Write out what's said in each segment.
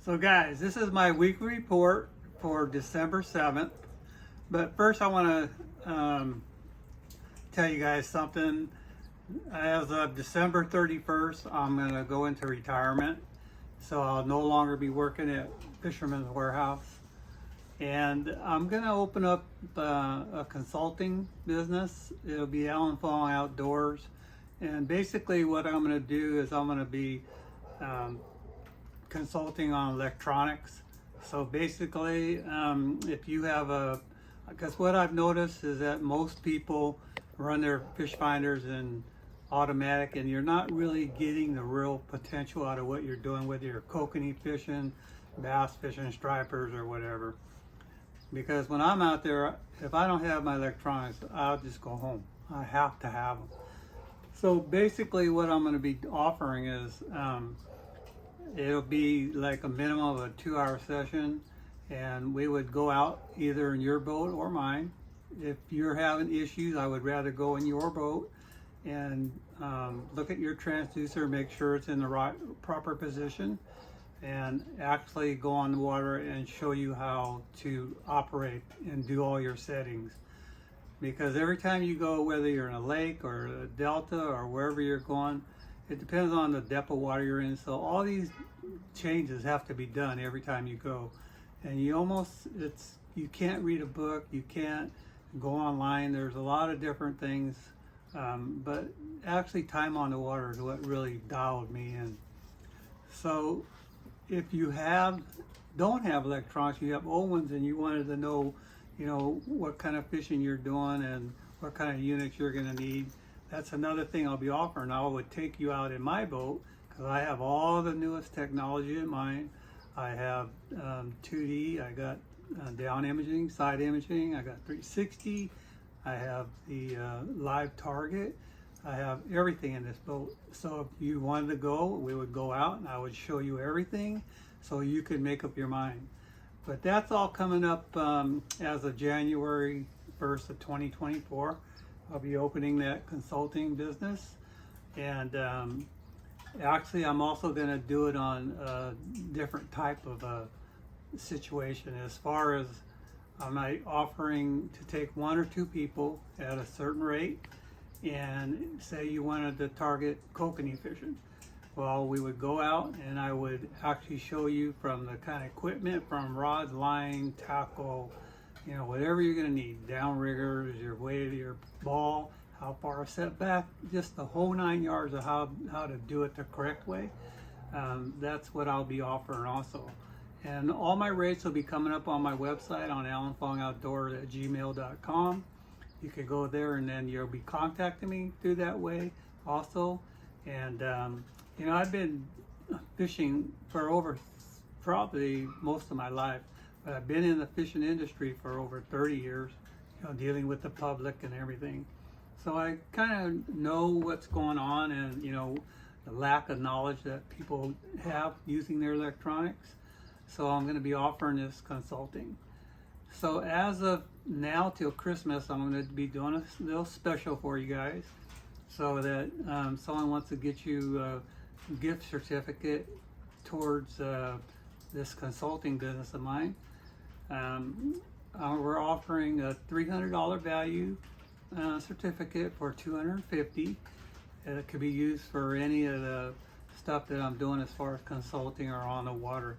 So guys, this is my weekly report for December 7th. But first I want to tell you guys something. As of December 31st, I'm going to go into retirement. So I'll no longer be working at Fisherman's Warehouse. And I'm going to open up a consulting business. It'll be Alan Fong Outdoors. And basically what I'm going to do is I'm going to be consulting on electronics. So basically, if you have because what I've noticed is that most people run their fish finders in automatic, and you're not really getting the real potential out of what you're doing, whether you're kokanee fishing, bass fishing, stripers, or whatever. Because when I'm out there, if I don't have my electronics, I'll just go home. I have to have them. So basically what I'm going to be offering is it'll be like a minimum of a 2-hour session, and we would go out either in your boat or mine. If you're having issues, I would rather go in your boat and look at your transducer, make sure it's in the right proper position, and actually go on the water and show you how to operate and do all your settings. Because every time you go, whether you're in a lake or a delta or wherever you're going, it depends on the depth of water you're in. So all these changes have to be done every time you go. And you can't read a book, you can't go online. There's a lot of different things, but actually time on the water is what really dialed me in. So if you don't have electronics, you have old ones, and you wanted to know, what kind of fishing you're doing and what kind of units you're going to need, that's another thing I'll be offering. I would take you out in my boat because I have all the newest technology in mine. I have 2D, I got down imaging, side imaging, I got 360, I have the live target, I have everything in this boat. So if you wanted to go, we would go out and I would show you everything so you could make up your mind. But that's all coming up as of January 1st of 2024. I'll be opening that consulting business, and actually I'm also going to do it on a different type of situation. As far as I'm offering to take 1 or 2 people at a certain rate, and say you wanted to target kokanee fishing. Well, we would go out and I would actually show you from the kind of equipment, from rods, line, tackle, whatever you're going to need, downriggers, your weight of your ball, how far set back, just the whole 9 yards of how to do it the correct way. That's what I'll be offering also. And all my rates will be coming up on my website on alanfongoutdoors@gmail.com. You could go there, and then you'll be contacting me through that way also. And I've been fishing for probably most of my life, but I've been in the fishing industry for over 30 years, dealing with the public and everything. So I kind of know what's going on, and the lack of knowledge that people have using their electronics. So I'm going to be offering this consulting. So as of now till Christmas, I'm going to be doing a little special for you guys, so that someone wants to get you a gift certificate towards this consulting business of mine. We're offering a $300 value certificate for $250. It could be used for any of the stuff that I'm doing as far as consulting or on the water.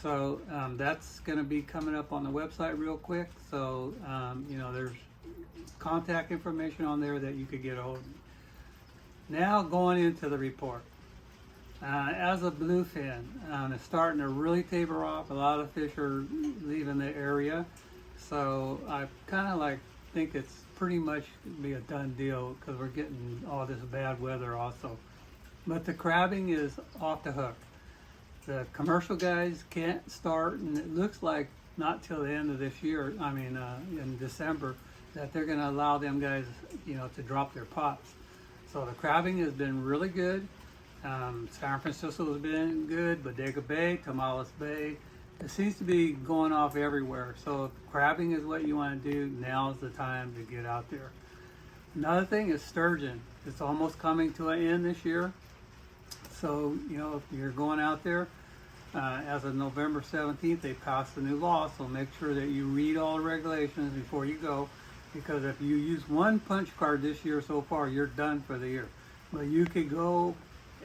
So that's going to be coming up on the website real quick. So there's contact information on there that you could get a hold of me. Now going into the report. As a bluefin, it's starting to really taper off. A lot of fish are leaving the area. So I kind of think it's pretty much be a done deal because we're getting all this bad weather also. But the crabbing is off the hook. The commercial guys can't start, and it looks like not till the end of this year, in December, that they're going to allow them guys, to drop their pots. So the crabbing has been really good. San Francisco has been good, Bodega Bay, Tomales Bay. It seems to be going off everywhere. So if crabbing is what you want to do, now's the time to get out there. Another thing is sturgeon. It's almost coming to an end this year. So, if you're going out there, As of November 17th, they passed a new law, so make sure that you read all the regulations before you go, because if you use one punch card this year so far, you're done for the year. But you could go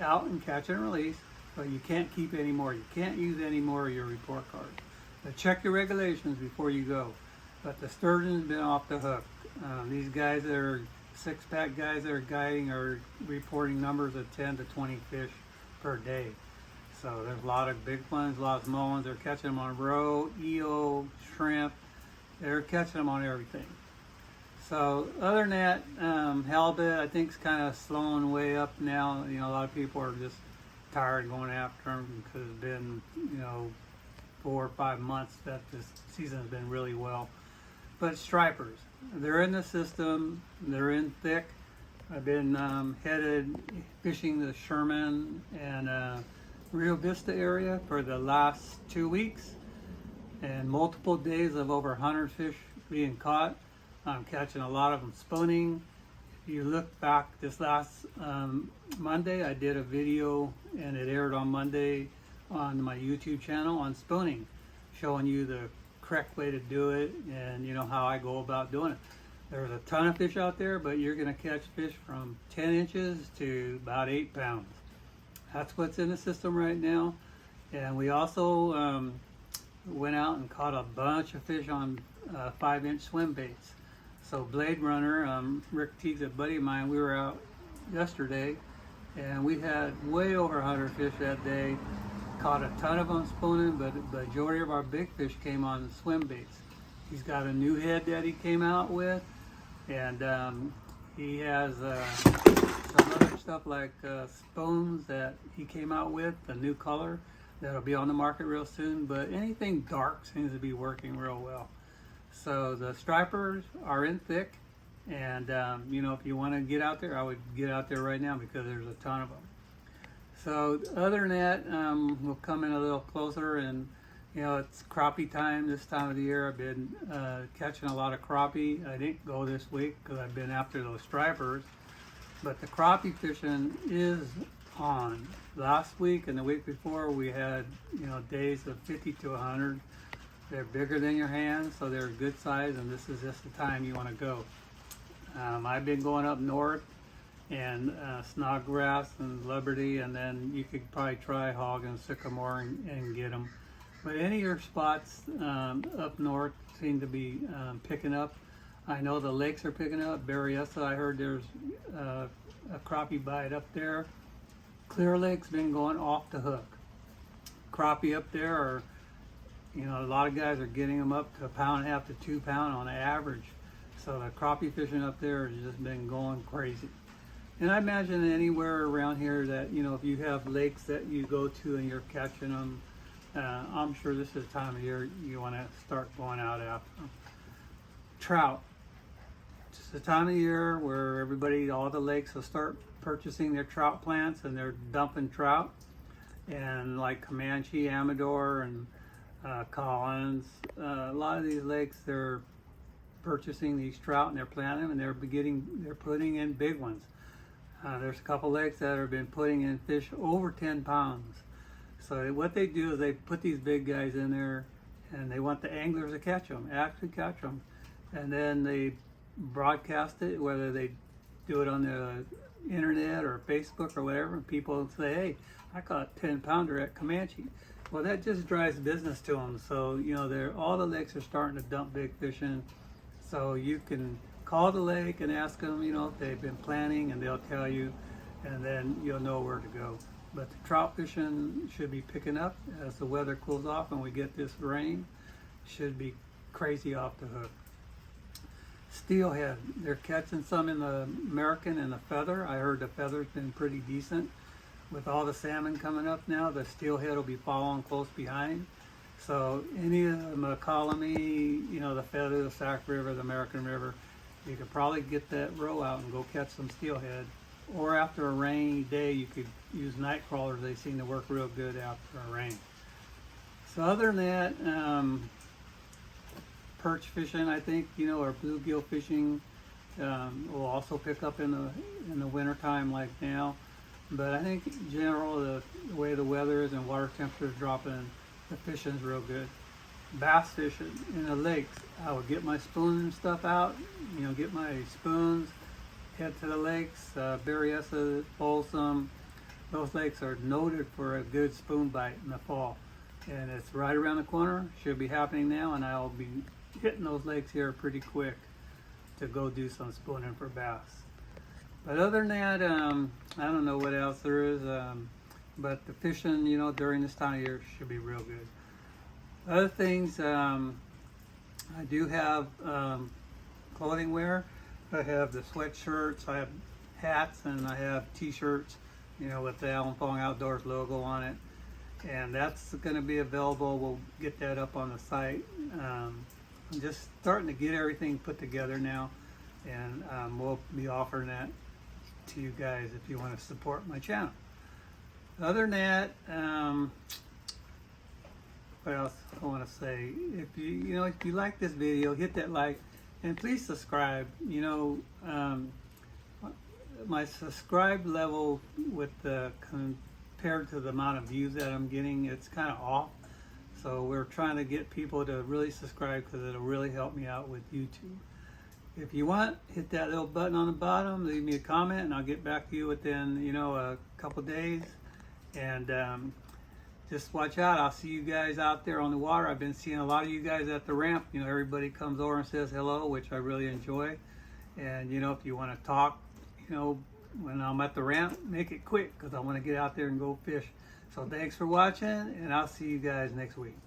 out and catch and release, but you can't keep any more. You can't use any more of your report cards. But check your regulations before you go. But the sturgeon's been off the hook. These guys that are six-pack guys that are guiding are reporting numbers of 10 to 20 fish per day. So there's a lot of big ones, a lot of small ones. They're catching them on roe, eel, shrimp. They're catching them on everything. So other than that, halibut I think is kind of slowing way up now. You know, a lot of people are just tired of going after them because it's been, 4 or 5 months that this season has been really well. But stripers, they're in the system. They're in thick. I've been headed fishing the Sherman and Rio Vista area for the last 2 weeks, and multiple days of over 100 fish being caught. I'm catching a lot of them spooning. If you look back this last Monday, I did a video and it aired on Monday on my YouTube channel on spooning, showing you the correct way to do it and how I go about doing it. There's a ton of fish out there, but you're going to catch fish from 10 inches to about 8 pounds. That's what's in the system right now. And we also went out and caught a bunch of fish on 5-inch swim baits. So Blade Runner, Rick Teague's a buddy of mine, we were out yesterday and we had way over 100 fish that day. Caught a ton of them spooning, but the majority of our big fish came on the swim baits. He's got a new head that he came out with, and he has some other stuff like spoons that he came out with, the new color that'll be on the market real soon. But anything dark seems to be working real well. So the stripers are in thick, and if you want to get out there, I would get out there right now because there's a ton of them. So other than that, we'll come in a little closer, and it's crappie time this time of the year. I've been catching a lot of crappie. I didn't go this week because I've been after those stripers, but the crappie fishing is on. Last week and the week before, we had days of 50 to 100. They're bigger than your hand, so they're good size, and this is just the time you want to go. I've been going up north and Snodgrass and Liberty, and then you could probably try Hog and Sycamore and get them. But any of your spots up north seem to be picking up. I know the lakes are picking up. Berryessa, I heard there's a crappie bite up there. Clear Lake's been going off the hook. Crappie up there are, a lot of guys are getting them up to 1.5 to 2 pounds on average. So the crappie fishing up there has just been going crazy. And I imagine anywhere around here that, if you have lakes that you go to and you're catching them, I'm sure this is the time of year you want to start going out after them. Trout. It's the time of year where all the lakes will start purchasing their trout plants and they're dumping trout. And like Comanche, Amador, and Collins, a lot of these lakes, they're purchasing these trout and they're planting them, and they're putting in big ones. There's a couple lakes that have been putting in fish over 10 pounds. So what they do is they put these big guys in there, and they want the anglers to actually catch them. And then they broadcast it, whether they do it on the internet or Facebook or whatever, and people say, hey, I caught a 10-pounder at Comanche. Well, that just drives business to them. So, all the lakes are starting to dump big fish in. So you can call the lake and ask them, if they've been planning, and they'll tell you, and then you'll know where to go. But the trout fishing should be picking up as the weather cools off and we get this rain. Should be crazy off the hook. Steelhead, they're catching some in the American and the feather. I heard the feather's been pretty decent. With all the salmon coming up now, the steelhead will be following close behind. So any of the McCollum, the feather, the Sac River, the American River, you could probably get that row out and go catch some steelhead. Or after a rainy day, you could use night crawlers. They seem to work real good after a rain. So other than that, perch fishing, I think, or bluegill fishing will also pick up in the winter time like now. But I think in general, the way the weather is and water temperature is dropping, the fishing's real good. Bass fishing in the lakes, I would get my spoon and stuff out, get my spoons, head to the lakes, Berryessa, Folsom. Those lakes are noted for a good spoon bite in the fall. And it's right around the corner, should be happening now, and I'll be hitting those lakes here pretty quick to go do some spooning for bass. But other than that, I don't know what else there is, but the fishing, during this time of year should be real good. Other things, I do have clothing wear. I have the sweatshirts, I have hats, and I have t-shirts, with the Alan Fong Outdoors logo on it. And that's going to be available. We'll get that up on the site. I'm just starting to get everything put together now, and we'll be offering that to you guys if you want to support my channel. Other than that, what else I want to say? If you like this video, hit that like, and please subscribe. My subscribe level with compared to the amount of views that I'm getting, it's kind of off. So we're trying to get people to really subscribe because it'll really help me out with YouTube. If you want, hit that little button on the bottom, leave me a comment, and I'll get back to you within, a couple days. And just watch out. I'll see you guys out there on the water. I've been seeing a lot of you guys at the ramp. Everybody comes over and says hello, which I really enjoy. And, if you want to talk, when I'm at the ramp, make it quick because I want to get out there and go fish. So thanks for watching, and I'll see you guys next week.